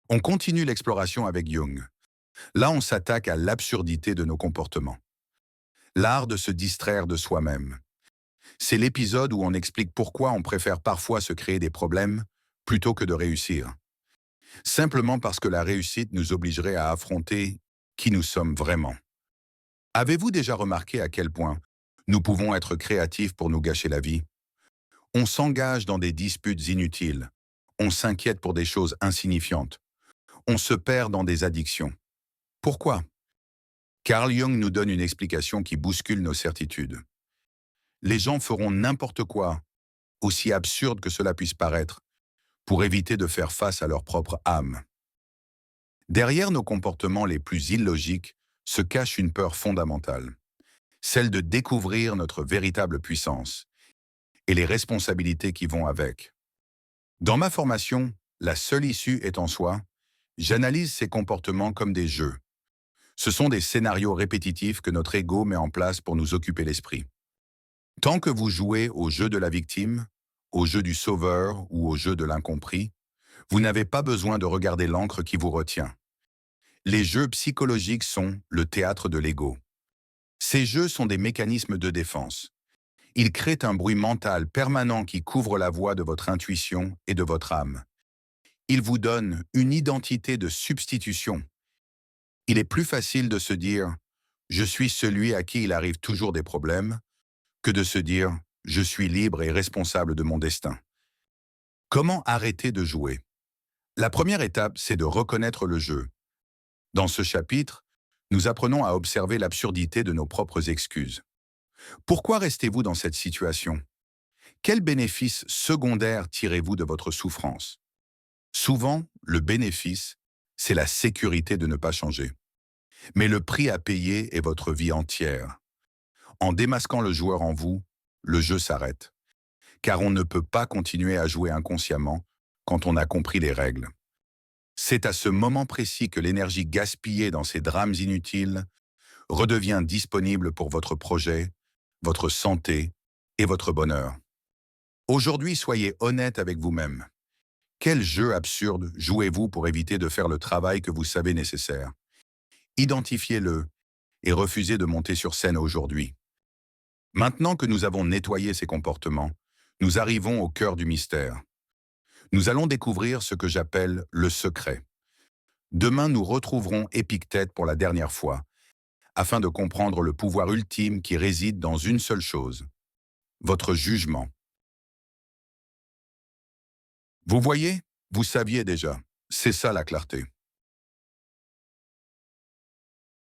On continue l'exploration avec Jung. Là, on s'attaque à l'absurdité de nos comportements. L'art de se distraire de soi-même. C'est l'épisode où on explique pourquoi on préfère parfois se créer des problèmes plutôt que de réussir. Simplement parce que la réussite nous obligerait à affronter qui nous sommes vraiment. Avez-vous déjà remarqué à quel point nous pouvons être créatifs pour nous gâcher la vie? On s'engage dans des disputes inutiles. On s'inquiète pour des choses insignifiantes. On se perd dans des addictions. Pourquoi? Carl Jung nous donne une explication qui bouscule nos certitudes. Les gens feront n'importe quoi, aussi absurde que cela puisse paraître, pour éviter de faire face à leur propre âme. Derrière nos comportements les plus illogiques se cache une peur fondamentale, celle de découvrir notre véritable puissance et les responsabilités qui vont avec. Dans ma formation, la seule issue est en soi, j'analyse ces comportements comme des jeux. Ce sont des scénarios répétitifs que notre ego met en place pour nous occuper l'esprit. Tant que vous jouez au jeu de la victime, au jeu du sauveur ou au jeu de l'incompris, vous n'avez pas besoin de regarder l'encre qui vous retient. Les jeux psychologiques sont le théâtre de l'ego. Ces jeux sont des mécanismes de défense. Ils créent un bruit mental permanent qui couvre la voix de votre intuition et de votre âme. Ils vous donnent une identité de substitution. Il est plus facile de se dire « je suis celui à qui il arrive toujours des problèmes » que de se dire « je suis libre et responsable de mon destin ». Comment arrêter de jouer? La première étape, c'est de reconnaître le jeu. Dans ce chapitre, nous apprenons à observer l'absurdité de nos propres excuses. Pourquoi restez-vous dans cette situation? Quel bénéfice secondaire tirez-vous de votre souffrance? Souvent, le bénéfice, c'est la sécurité de ne pas changer. Mais le prix à payer est votre vie entière. En démasquant le joueur en vous, le jeu s'arrête. Car on ne peut pas continuer à jouer inconsciemment quand on a compris les règles. C'est à ce moment précis que l'énergie gaspillée dans ces drames inutiles redevient disponible pour votre projet, votre santé et votre bonheur. Aujourd'hui, soyez honnête avec vous-même. Quel jeu absurde jouez-vous pour éviter de faire le travail que vous savez nécessaire? Identifiez-le et refusez de monter sur scène aujourd'hui. Maintenant que nous avons nettoyé ces comportements, nous arrivons au cœur du mystère. Nous allons découvrir ce que j'appelle le secret. Demain, nous retrouverons Épictète pour la dernière fois, afin de comprendre le pouvoir ultime qui réside dans une seule chose, votre jugement. Vous voyez, vous saviez déjà, c'est ça la clarté.